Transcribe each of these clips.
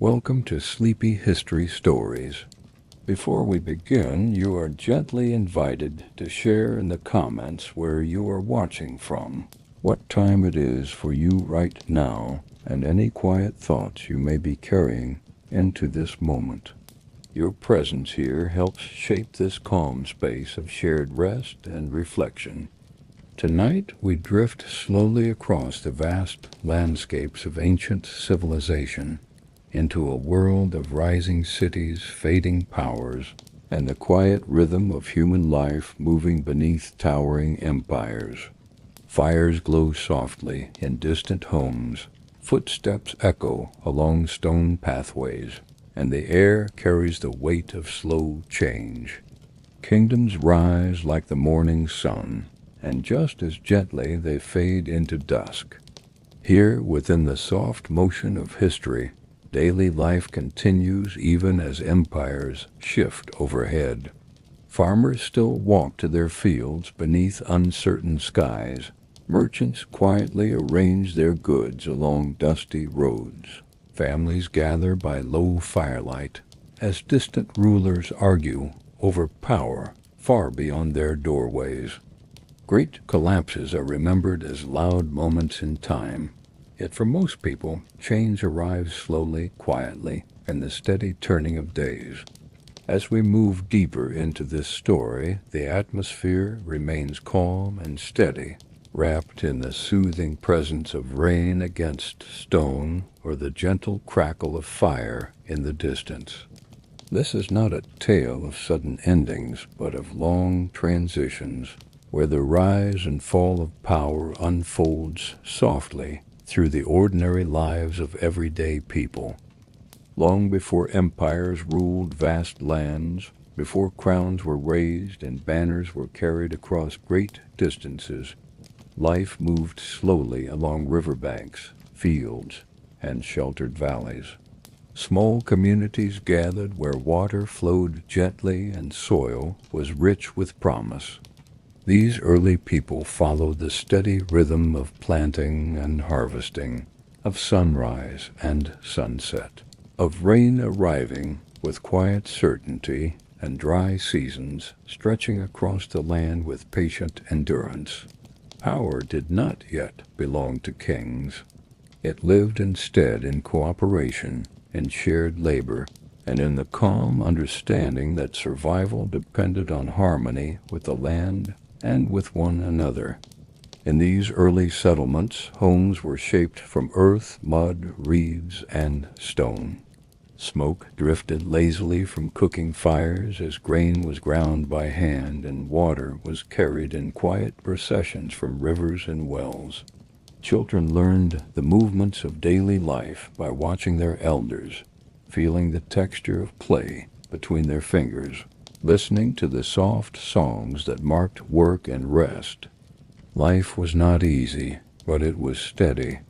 Welcome to Sleepy History Stories. Before we begin, you are gently invited to share in the comments where you are watching from, what time it is for you right now, and any quiet thoughts you may be carrying into this moment. Your presence here helps shape this calm space of shared rest and reflection. Tonight, we drift slowly across the vast landscapes of ancient civilization into a world of rising cities, fading powers, and the quiet rhythm of human life moving beneath towering empires. Fires glow softly in distant homes, footsteps echo along stone pathways, and the air carries the weight of slow change. Kingdoms rise like the morning sun, and just as gently they fade into dusk. Here, within the soft motion of history, daily life continues even as empires shift overhead. Farmers still walk to their fields beneath uncertain skies. Merchants quietly arrange their goods along dusty roads. Families gather by low firelight as distant rulers argue over power far beyond their doorways. Great collapses are remembered as loud moments in time. Yet for most people, change arrives slowly, quietly, in the steady turning of days. As we move deeper into this story, the atmosphere remains calm and steady, wrapped in the soothing presence of rain against stone or the gentle crackle of fire in the distance. This is not a tale of sudden endings, but of long transitions, where the rise and fall of power unfolds softly through the ordinary lives of everyday people. Long before empires ruled vast lands, before crowns were raised and banners were carried across great distances, life moved slowly along riverbanks, fields, and sheltered valleys. Small communities gathered where water flowed gently and soil was rich with promise. These early people followed the steady rhythm of planting and harvesting, of sunrise and sunset, of rain arriving with quiet certainty and dry seasons stretching across the land with patient endurance. Power did not yet belong to kings. It lived instead in cooperation, in shared labor, and in the calm understanding that survival depended on harmony with the land and with one another. In these early settlements, homes were shaped from earth, mud, reeds, and stone. Smoke drifted lazily from cooking fires as grain was ground by hand and water was carried in quiet processions from rivers and wells. Children learned the movements of daily life by watching their elders, feeling the texture of clay between their fingers, listening to the soft songs that marked work and rest. Life was not easy, but it was steady.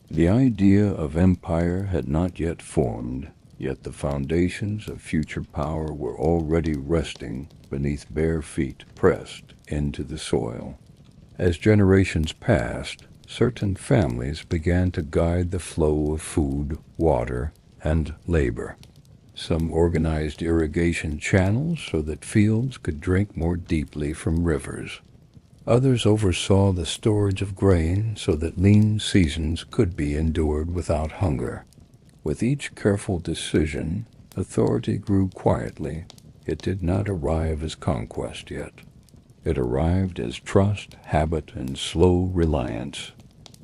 The idea of empire had not yet formed, yet the foundations of future power were already resting beneath bare feet pressed into the soil. As generations passed, certain families began to guide the flow of food, water, and labor. Some organized irrigation channels so that fields could drink more deeply from rivers. Others oversaw the storage of grain so that lean seasons could be endured without hunger. With each careful decision, authority grew quietly. It did not arrive as conquest yet. It arrived as trust, habit, and slow reliance.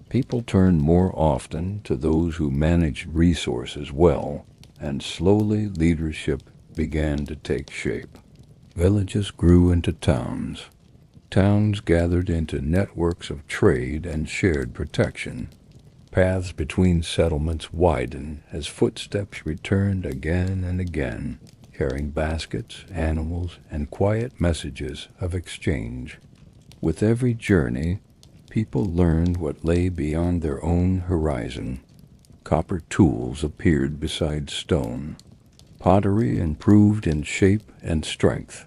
People turned more often to those who managed resources well, and slowly leadership began to take shape. Villages grew into towns. Towns gathered into networks of trade and shared protection. Paths between settlements widened as footsteps returned again and again, carrying baskets, animals, and quiet messages of exchange. With every journey, people learned what lay beyond their own horizon. Copper tools appeared beside stone. Pottery improved in shape and strength.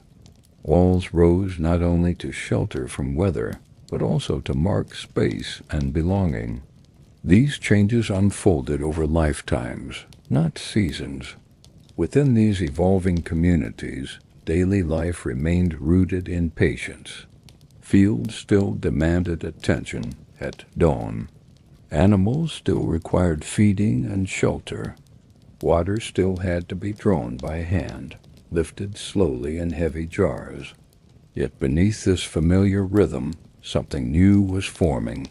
Walls rose not only to shelter from weather, but also to mark space and belonging. These changes unfolded over lifetimes, not seasons. Within these evolving communities, daily life remained rooted in patience. Fields still demanded attention at dawn. Animals still required feeding and shelter. Water still had to be drawn by hand, lifted slowly in heavy jars. Yet beneath this familiar rhythm, something new was forming.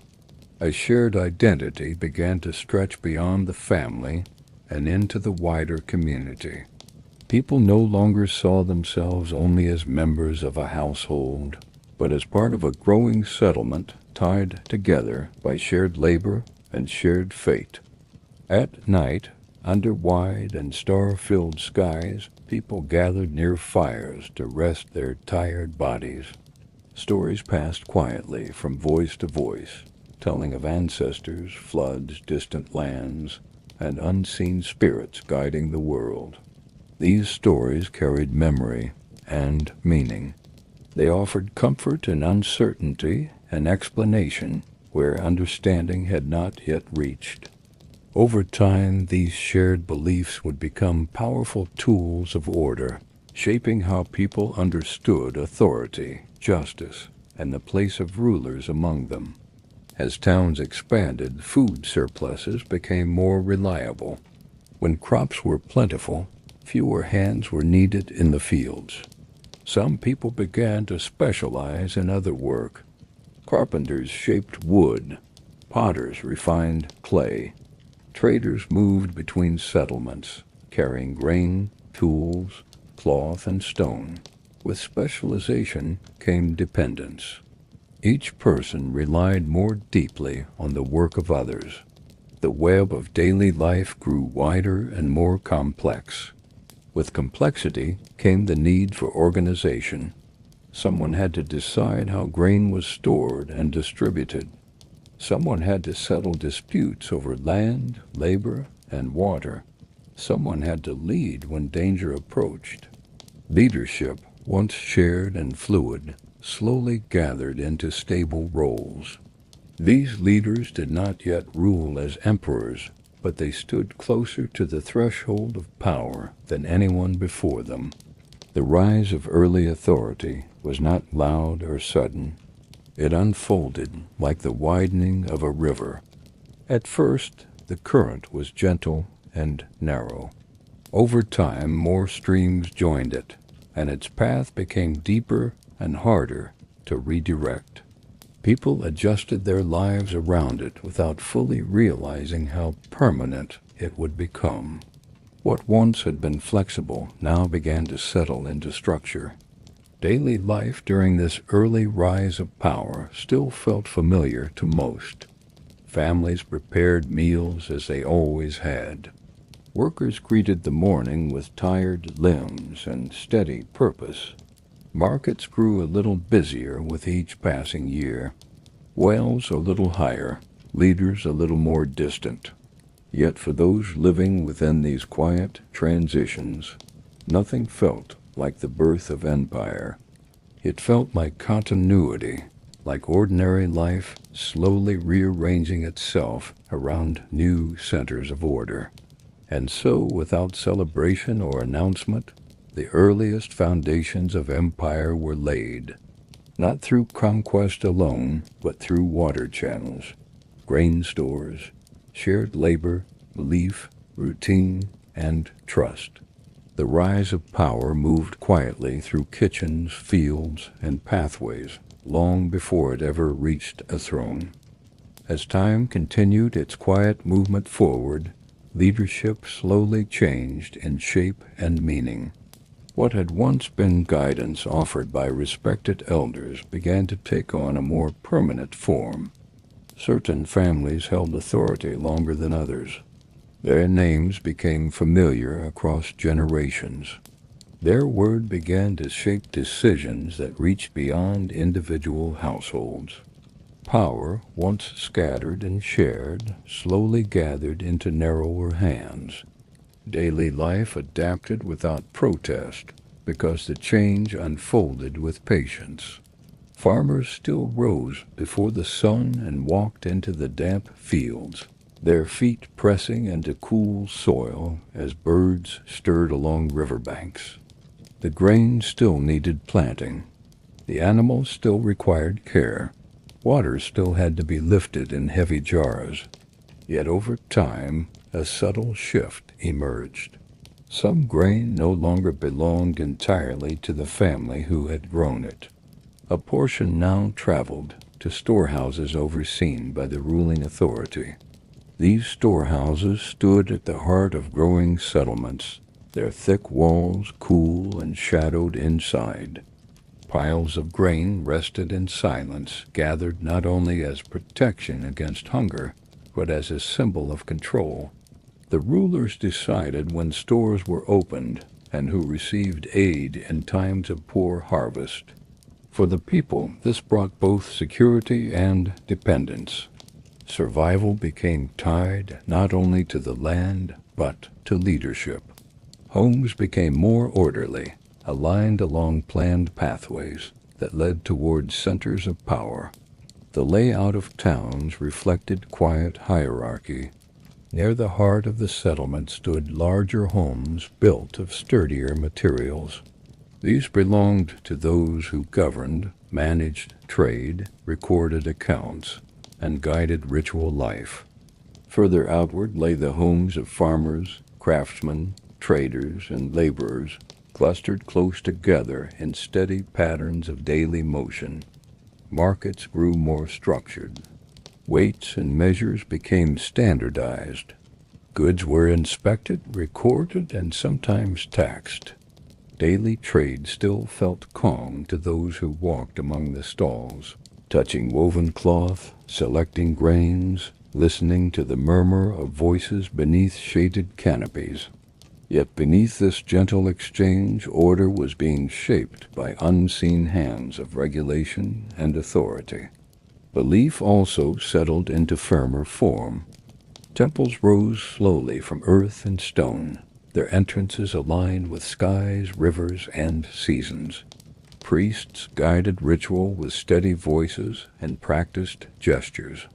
A shared identity began to stretch beyond the family and into the wider community. People no longer saw themselves only as members of a household, but as part of a growing settlement tied together by shared labor and shared fate. At night, under wide and star-filled skies, people gathered near fires to rest their tired bodies. Stories passed quietly from voice to voice, telling of ancestors, floods, distant lands, and unseen spirits guiding the world. These stories carried memory and meaning. They offered comfort in uncertainty and explanation where understanding had not yet reached. Over time, these shared beliefs would become powerful tools of order, shaping how people understood authority, justice, and the place of rulers among them. As towns expanded, food surpluses became more reliable. When crops were plentiful, fewer hands were needed in the fields. Some people began to specialize in other work. Carpenters shaped wood, potters refined clay. Traders moved between settlements, carrying grain, tools, cloth, and stone. With specialization came dependence. Each person relied more deeply on the work of others. The web of daily life grew wider and more complex. With complexity came the need for organization. Someone had to decide how grain was stored and distributed. Someone had to settle disputes over land, labor, and water. Someone had to lead when danger approached. Leadership, once shared and fluid, slowly gathered into stable roles. These leaders did not yet rule as emperors, but they stood closer to the threshold of power than anyone before them. The rise of early authority was not loud or sudden. It unfolded like the widening of a river. At first, the current was gentle and narrow. Over time, more streams joined it, and its path became deeper and harder to redirect. People adjusted their lives around it without fully realizing how permanent it would become. What once had been flexible now began to settle into structure. Daily life during this early rise of power still felt familiar to most. Families prepared meals as they always had. Workers greeted the morning with tired limbs and steady purpose. Markets grew a little busier with each passing year. Wails a little higher, leaders a little more distant. Yet for those living within these quiet transitions, nothing felt like the birth of empire. It felt like continuity, like ordinary life slowly rearranging itself around new centers of order. And so, without celebration or announcement, the earliest foundations of empire were laid, not through conquest alone, but through water channels, grain stores, shared labor, belief, routine, and trust. The rise of power moved quietly through kitchens, fields, and pathways long before it ever reached a throne. As time continued its quiet movement forward, leadership slowly changed in shape and meaning. What had once been guidance offered by respected elders began to take on a more permanent form. Certain families held authority longer than others. Their names became familiar across generations. Their word began to shape decisions that reached beyond individual households. Power, once scattered and shared, slowly gathered into narrower hands. Daily life adapted without protest because the change unfolded with patience. Farmers still rose before the sun and walked into the damp fields. their feet pressing into cool soil as birds stirred along riverbanks. The grain still needed planting. The animals still required care. Water still had to be lifted in heavy jars. Yet over time, a subtle shift emerged. Some grain no longer belonged entirely to the family who had grown it. A portion now traveled to storehouses overseen by the ruling authority. These storehouses stood at the heart of growing settlements, their thick walls cool and shadowed inside. Piles of grain rested in silence, gathered not only as protection against hunger, but as a symbol of control. The rulers decided when stores were opened and who received aid in times of poor harvest. For the people, this brought both security and dependence. Survival became tied not only to the land, but to leadership. Homes became more orderly, aligned along planned pathways that led towards centers of power. The layout of towns reflected quiet hierarchy. Near the heart of the settlement stood larger homes built of sturdier materials. These belonged to those who governed, managed trade, recorded accounts, and guided ritual life. Further outward lay the homes of farmers, craftsmen, traders, and laborers, clustered close together in steady patterns of daily motion. Markets grew more structured. Weights and measures became standardized. Goods were inspected, recorded, and sometimes taxed. Daily trade still felt calm to those who walked among the stalls, touching woven cloth, selecting grains, listening to the murmur of voices beneath shaded canopies. Yet beneath this gentle exchange, order was being shaped by unseen hands of regulation and authority. Belief also settled into firmer form. Temples rose slowly from earth and stone, their entrances aligned with skies, rivers, and seasons. Priests guided ritual with steady voices and practiced gestures.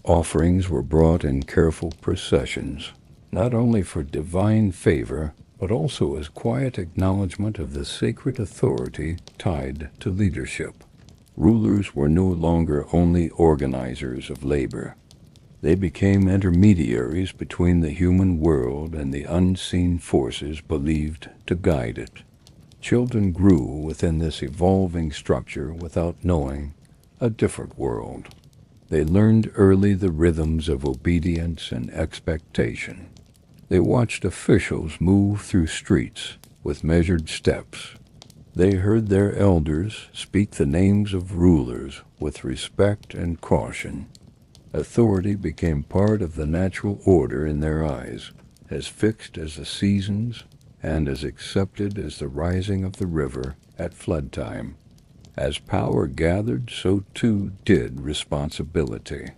Offerings were brought in careful processions, not only for divine favor, but also as quiet acknowledgement of the sacred authority tied to leadership. Rulers were no longer only organizers of labor. They became intermediaries between the human world and the unseen forces believed to guide it. Children grew within this evolving structure without knowing a different world. They learned early the rhythms of obedience and expectation. They watched officials move through streets with measured steps. They heard their elders speak the names of rulers with respect and caution. Authority became part of the natural order in their eyes, as fixed as the seasons and as accepted as the rising of the river at flood time. As power gathered, so too did responsibility.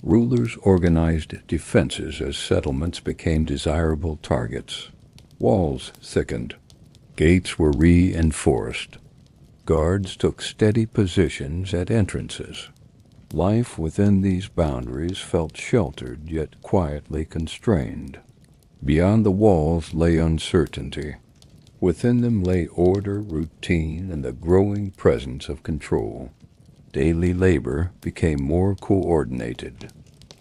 Rulers organized defenses as settlements became desirable targets. Walls thickened. Gates were reinforced. Guards took steady positions at entrances. Life within these boundaries felt sheltered yet quietly constrained. Beyond the walls lay uncertainty. Within them lay order, routine, and the growing presence of control. Daily labor became more coordinated.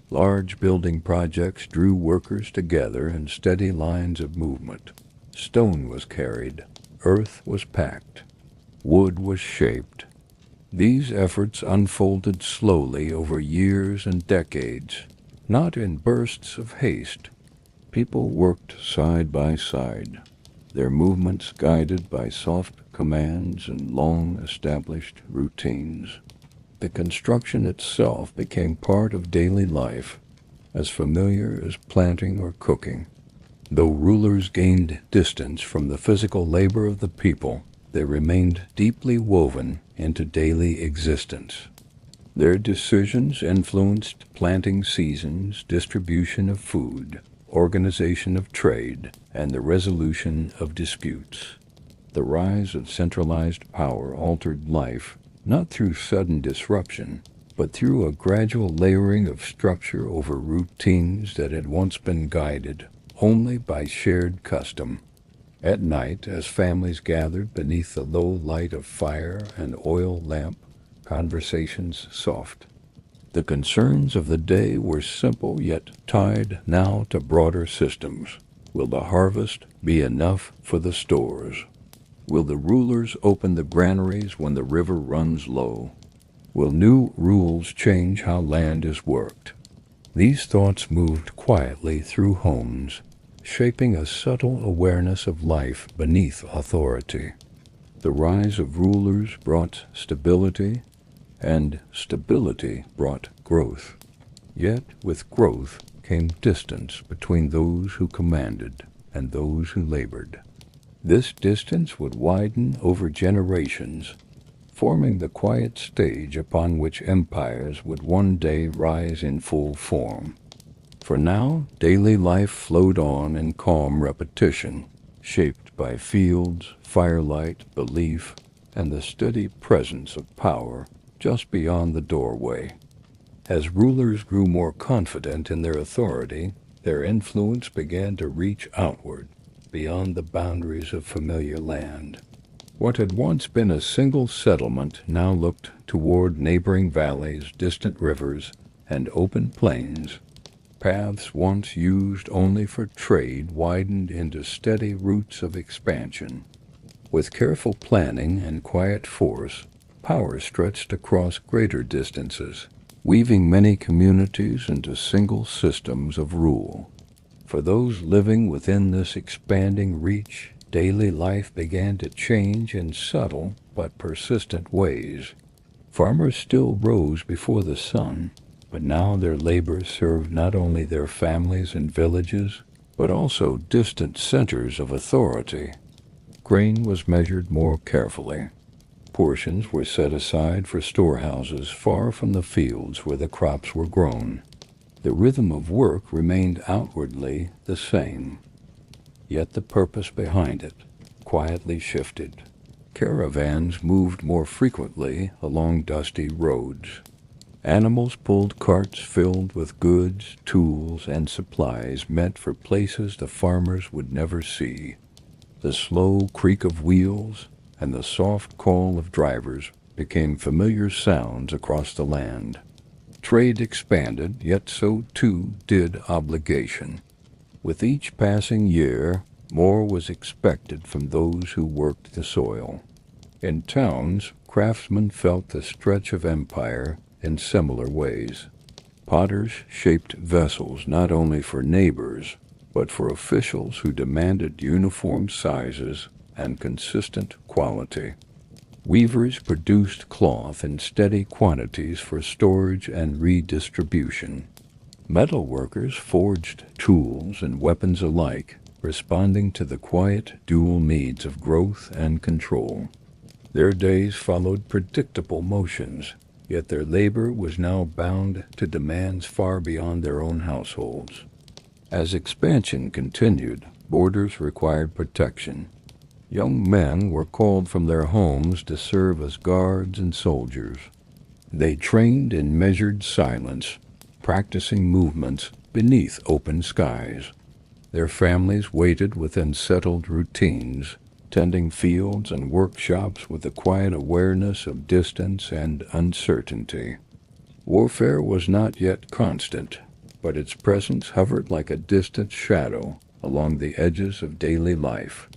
Large building projects drew workers together in steady lines of movement. Stone was carried, earth was packed, wood was shaped. These efforts unfolded slowly over years and decades, not in bursts of haste. People worked side by side, their movements guided by soft commands and long-established routines. The construction itself became part of daily life, as familiar as planting or cooking. Though rulers gained distance from the physical labor of the people, they remained deeply woven into daily existence. Their decisions influenced planting seasons, distribution of food, organization of trade, and the resolution of disputes. The rise of centralized power altered life, not through sudden disruption, but through a gradual layering of structure over routines that had once been guided only by shared custom. At night, as families gathered beneath the low light of fire and oil lamp, conversations soft. The concerns of the day were simple yet tied now to broader systems. Will the harvest be enough for the stores? Will the rulers open the granaries when the river runs low? Will new rules change how land is worked? These thoughts moved quietly through homes, shaping a subtle awareness of life beneath authority. The rise of rulers brought stability, and stability brought growth. Yet with growth came distance between those who commanded and those who labored. This distance would widen over generations, forming the quiet stage upon which empires would one day rise in full form. For now, daily life flowed on in calm repetition, shaped by fields, firelight, belief, and the steady presence of power just beyond the doorway. As rulers grew more confident in their authority, their influence began to reach outward, beyond the boundaries of familiar land. What had once been a single settlement now looked toward neighboring valleys, distant rivers, and open plains. Paths once used only for trade widened into steady routes of expansion. With careful planning and quiet force, power stretched across greater distances, weaving many communities into single systems of rule. For those living within this expanding reach, daily life began to change in subtle but persistent ways. Farmers still rose before the sun, but now their labor served not only their families and villages, but also distant centers of authority. Grain was measured more carefully. Portions were set aside for storehouses far from the fields where the crops were grown. The rhythm of work remained outwardly the same, yet the purpose behind it quietly shifted. Caravans moved more frequently along dusty roads. Animals pulled carts filled with goods, tools, and supplies meant for places the farmers would never see. The slow creak of wheels and the soft call of drivers became familiar sounds across the land. Trade expanded, yet so too did obligation. With each passing year, more was expected from those who worked the soil. In towns, craftsmen felt the stretch of empire in similar ways. Potters shaped vessels not only for neighbors, but for officials who demanded uniform sizes and consistent quality. Weavers produced cloth in steady quantities for storage and redistribution. Metal workers forged tools and weapons alike, responding to the quiet dual needs of growth and control. Their days followed predictable motions, yet their labor was now bound to demands far beyond their own households. As expansion continued, borders required protection. Young men were called from their homes to serve as guards and soldiers. They trained in measured silence, practicing movements beneath open skies. Their families waited within settled routines, tending fields and workshops with the quiet awareness of distance and uncertainty. Warfare was not yet constant, but its presence hovered like a distant shadow along the edges of daily life.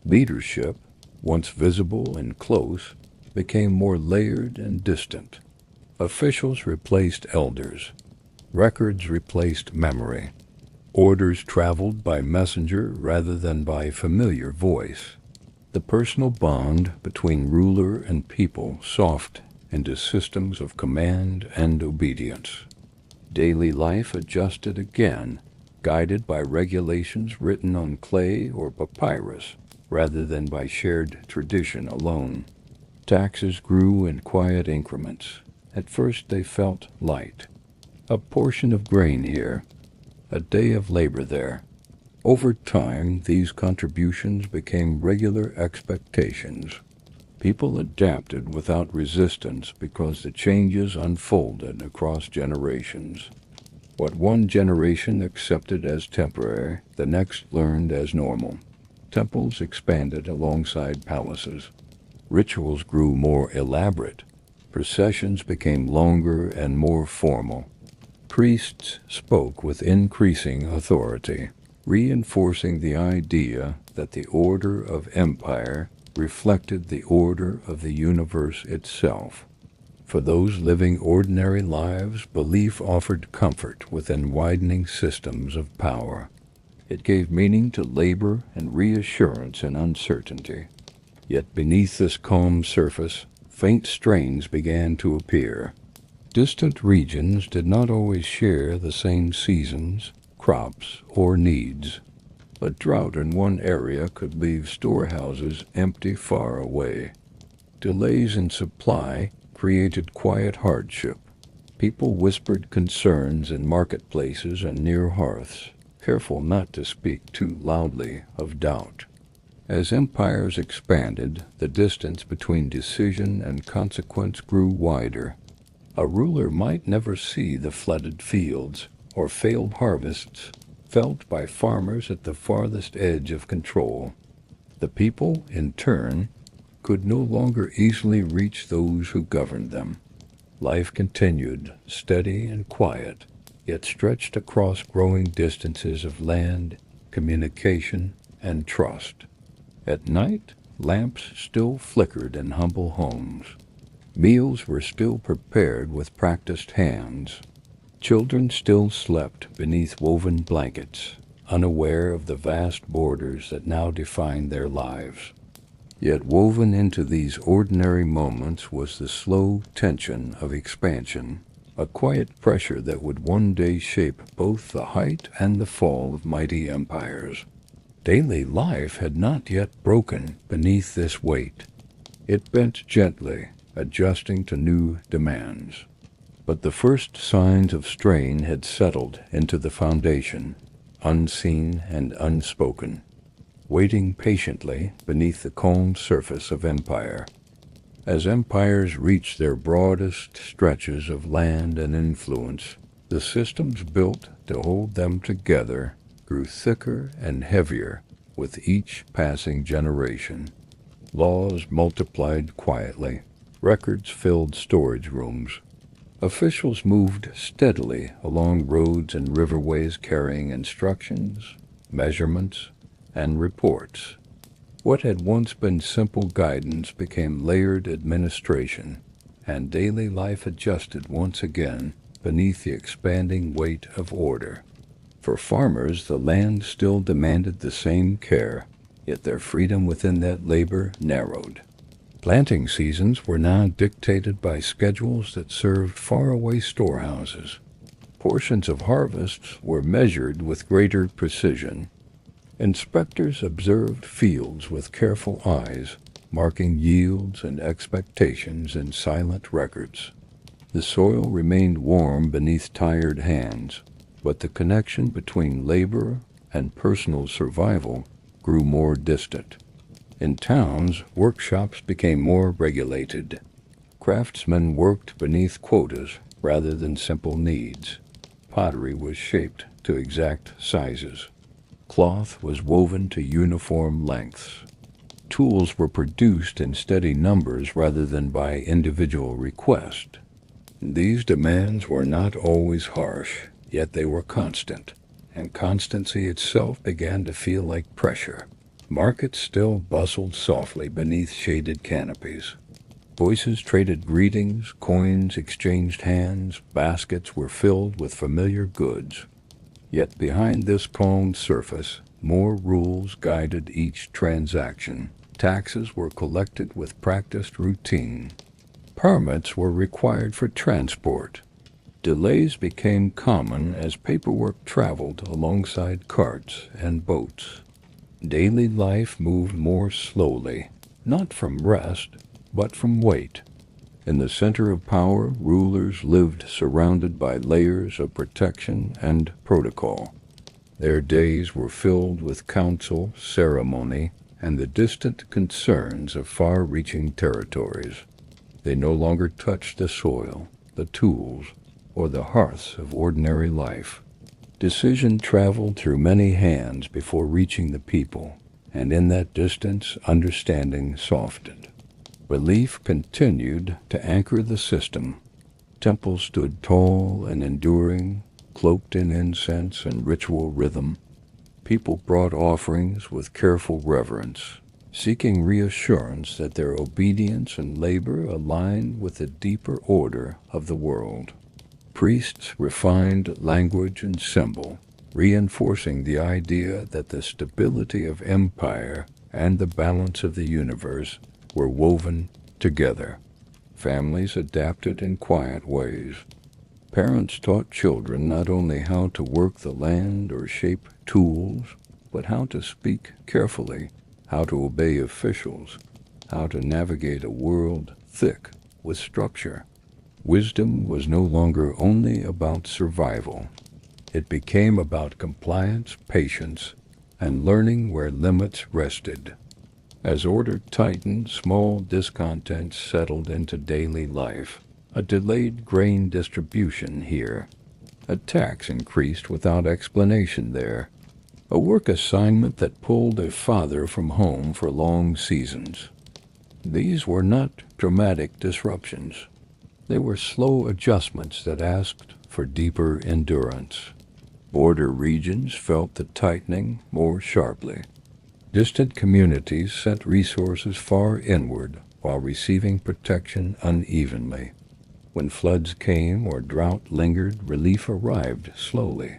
Leadership, once visible and close, became more layered and distant. Officials replaced elders. Records replaced memory. Orders traveled by messenger rather than by familiar voice. The personal bond between ruler and people softened into systems of command and obedience. Daily life adjusted again, guided by regulations written on clay or papyrus, rather than by shared tradition alone. Taxes grew in quiet increments. At first they felt light. A portion of grain here, a day of labor there. Over time, these contributions became regular expectations. People adapted without resistance because the changes unfolded across generations. What one generation accepted as temporary, the next learned as normal. Temples expanded alongside palaces. Rituals grew more elaborate. Processions became longer and more formal. Priests spoke with increasing authority, reinforcing the idea that the order of empire reflected the order of the universe itself. For those living ordinary lives, belief offered comfort within widening systems of power. It gave meaning to labor and reassurance in uncertainty. Yet beneath this calm surface, faint strains began to appear. Distant regions did not always share the same seasons, crops, or needs. A drought in one area could leave storehouses empty far away. Delays in supply created quiet hardship. People whispered concerns in marketplaces and near hearths, careful not to speak too loudly of doubt. As empires expanded, the distance between decision and consequence grew wider. A ruler might never see the flooded fields or failed harvests felt by farmers at the farthest edge of control. The people, in turn, could no longer easily reach those who governed them. Life continued, steady and quiet, yet stretched across growing distances of land, communication, and trust. At night, lamps still flickered in humble homes. Meals were still prepared with practiced hands. Children still slept beneath woven blankets, unaware of the vast borders that now defined their lives. Yet woven into these ordinary moments was the slow tension of expansion, a quiet pressure that would one day shape both the height and the fall of mighty empires. Daily life had not yet broken beneath this weight. It bent gently, adjusting to new demands. But the first signs of strain had settled into the foundation, unseen and unspoken, waiting patiently beneath the calm surface of empire. As empires reached their broadest stretches of land and influence, the systems built to hold them together grew thicker and heavier with each passing generation. Laws multiplied quietly. Records filled storage rooms. Officials moved steadily along roads and riverways carrying instructions, measurements, and reports. What had once been simple guidance became layered administration, and daily life adjusted once again beneath the expanding weight of order. For farmers, the land still demanded the same care, yet their freedom within that labor narrowed. Planting seasons were now dictated by schedules that served faraway storehouses. Portions of harvests were measured with greater precision. Inspectors observed fields with careful eyes, marking yields and expectations in silent records. The soil remained warm beneath tired hands, but the connection between labor and personal survival grew more distant. In towns, workshops became more regulated. Craftsmen worked beneath quotas rather than simple needs. Pottery was shaped to exact sizes. Cloth was woven to uniform lengths. Tools were produced in steady numbers rather than by individual request. These demands were not always harsh, yet they were constant, and constancy itself began to feel like pressure. Markets still bustled softly beneath shaded canopies. Voices traded greetings, coins exchanged hands, baskets were filled with familiar goods. Yet behind this calm surface, more rules guided each transaction. Taxes were collected with practiced routine. Permits were required for transport. Delays became common as paperwork traveled alongside carts and boats. Daily life moved more slowly, not from rest, but from weight. In the center of power, rulers lived surrounded by layers of protection and protocol. Their days were filled with council, ceremony, and the distant concerns of far-reaching territories. They no longer touched the soil, the tools, or the hearths of ordinary life. Decision traveled through many hands before reaching the people, and in that distance understanding softened. Belief continued to anchor the system. Temples stood tall and enduring, cloaked in incense and ritual rhythm. People brought offerings with careful reverence, seeking reassurance that their obedience and labor aligned with the deeper order of the world. Priests refined language and symbol, reinforcing the idea that the stability of empire and the balance of the universe were woven together. Families adapted in quiet ways. Parents taught children not only how to work the land or shape tools, but how to speak carefully, how to obey officials, how to navigate a world thick with structure. Wisdom was no longer only about survival. It became about compliance, patience, and learning where limits rested. As order tightened, small discontents settled into daily life. A delayed grain distribution here. A tax increased without explanation there. A work assignment that pulled a father from home for long seasons. These were not dramatic disruptions. They were slow adjustments that asked for deeper endurance. Border regions felt the tightening more sharply. Distant communities sent resources far inward while receiving protection unevenly. When floods came or drought lingered, relief arrived slowly.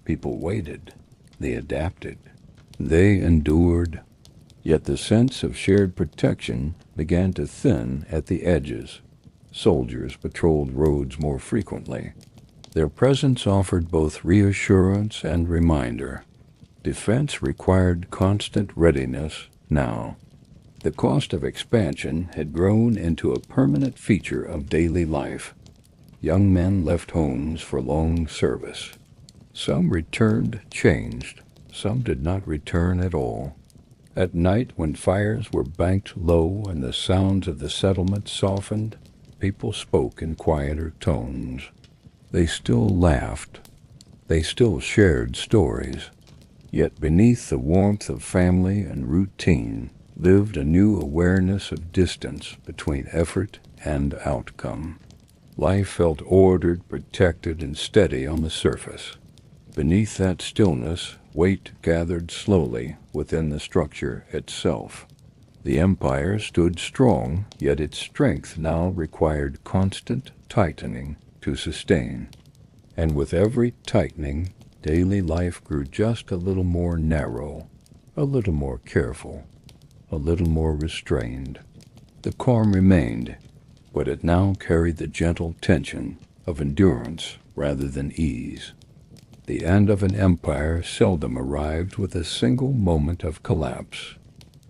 People waited. They adapted. They endured. Yet the sense of shared protection began to thin at the edges. Soldiers patrolled roads more frequently. Their presence offered both reassurance and reminder. Defense required constant readiness now. The cost of expansion had grown into a permanent feature of daily life. Young men left homes for long service. Some returned changed. Some did not return at all. At night, when fires were banked low and the sounds of the settlement softened, people spoke in quieter tones. They still laughed. They still shared stories. Yet beneath the warmth of family and routine lived a new awareness of distance between effort and outcome. Life felt ordered, protected, and steady on the surface. Beneath that stillness, weight gathered slowly within the structure itself. The empire stood strong, yet its strength now required constant tightening to sustain. And with every tightening, daily life grew just a little more narrow, a little more careful, a little more restrained. The calm remained, but it now carried the gentle tension of endurance rather than ease. The end of an empire seldom arrived with a single moment of collapse.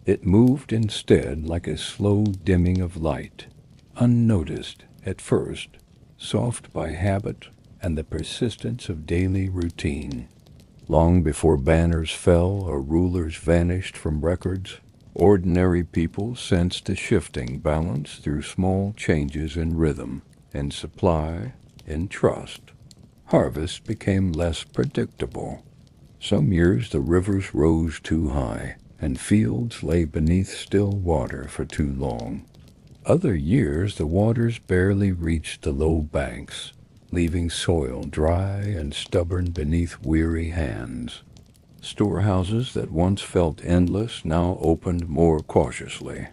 It moved instead like a slow dimming of light, unnoticed at first, soft by habit and the persistence of daily routine. Long before banners fell or rulers vanished from records, ordinary people sensed a shifting balance through small changes in rhythm, in supply, in trust. Harvest became less predictable. Some years the rivers rose too high, and fields lay beneath still water for too long. Other years the waters barely reached the low banks, leaving soil dry and stubborn beneath weary hands. Storehouses that once felt endless now opened more cautiously.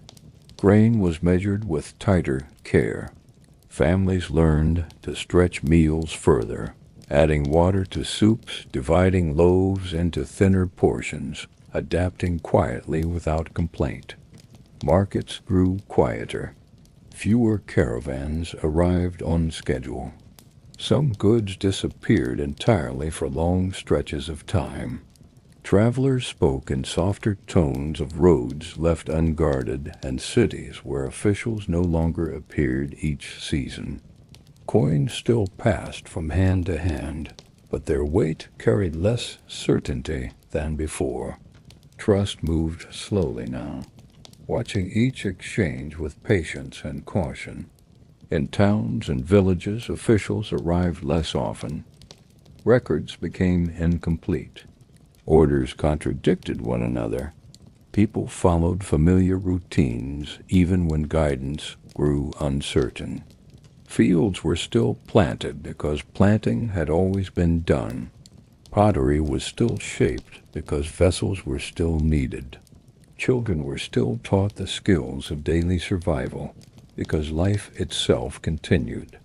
Grain was measured with tighter care. Families learned to stretch meals further, adding water to soups, dividing loaves into thinner portions, adapting quietly without complaint. Markets grew quieter. Fewer caravans arrived on schedule. Some goods disappeared entirely for long stretches of time. Travelers spoke in softer tones of roads left unguarded and cities where officials no longer appeared each season. Coins still passed from hand to hand, but their weight carried less certainty than before. Trust moved slowly now, watching each exchange with patience and caution. In towns and villages, officials arrived less often. Records became incomplete. Orders contradicted one another. People followed familiar routines even when guidance grew uncertain. Fields were still planted because planting had always been done. Pottery was still shaped because vessels were still needed. Children were still taught the skills of daily survival because life itself continued,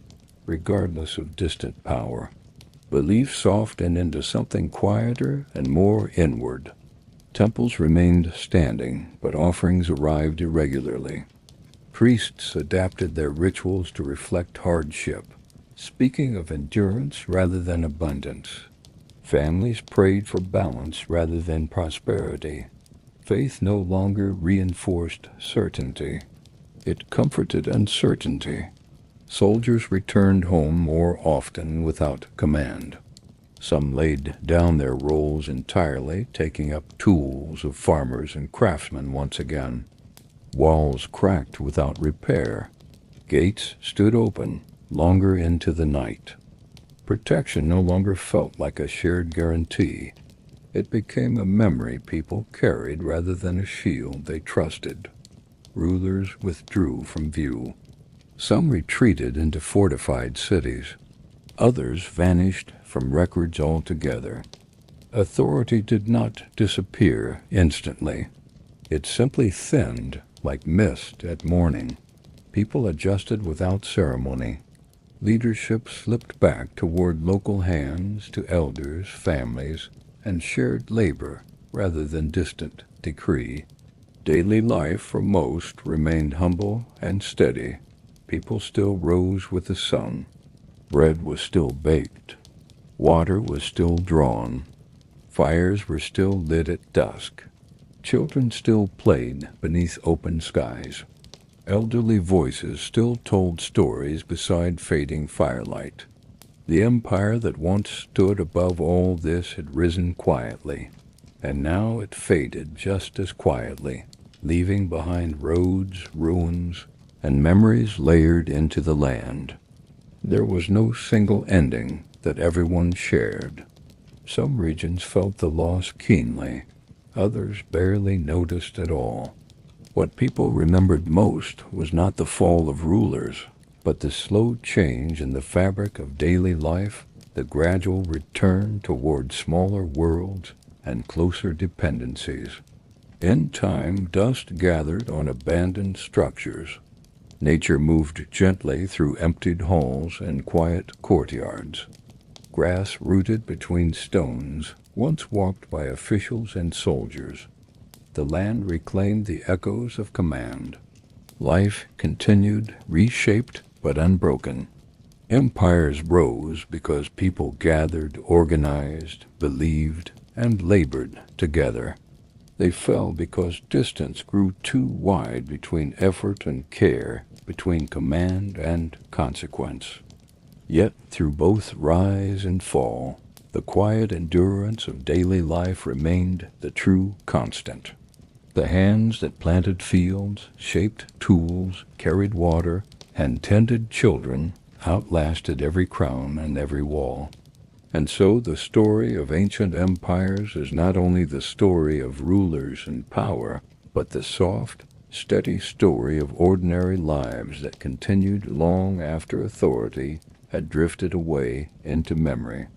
regardless of distant power. Belief softened into something quieter and more inward. Temples remained standing, but offerings arrived irregularly. Priests adapted their rituals to reflect hardship, speaking of endurance rather than abundance. Families prayed for balance rather than prosperity. Faith no longer reinforced certainty. It comforted uncertainty. Soldiers returned home more often without command. Some laid down their roles entirely, taking up tools of farmers and craftsmen once again. Walls cracked without repair. Gates stood open longer into the night. Protection no longer felt like a shared guarantee. It became a memory people carried rather than a shield they trusted. Rulers withdrew from view. Some retreated into fortified cities. Others vanished from records altogether. Authority did not disappear instantly. It simply thinned like mist at morning. People adjusted without ceremony. Leadership slipped back toward local hands, to elders, families, and shared labor rather than distant decree. Daily life for most remained humble and steady. People still rose with the sun. Bread was still baked. Water was still drawn. Fires were still lit at dusk. Children still played beneath open skies. Elderly voices still told stories beside fading firelight. The empire that once stood above all this had risen quietly, and now it faded just as quietly, leaving behind roads, ruins, and memories layered into the land. There was no single ending that everyone shared. Some regions felt the loss keenly, others barely noticed at all. What people remembered most was not the fall of rulers, but the slow change in the fabric of daily life, the gradual return toward smaller worlds and closer dependencies. In time, dust gathered on abandoned structures. Nature moved gently through emptied halls and quiet courtyards. Grass rooted between stones, once walked by officials and soldiers. The land reclaimed the echoes of command. Life continued, reshaped but unbroken. Empires rose because people gathered, organized, believed, and labored together. They fell because distance grew too wide between effort and care, between command and consequence. Yet through both rise and fall, the quiet endurance of daily life remained the true constant. The hands that planted fields, shaped tools, carried water, and tended children outlasted every crown and every wall. And so the story of ancient empires is not only the story of rulers and power, but the soft, steady story of ordinary lives that continued long after authority had drifted away into memory.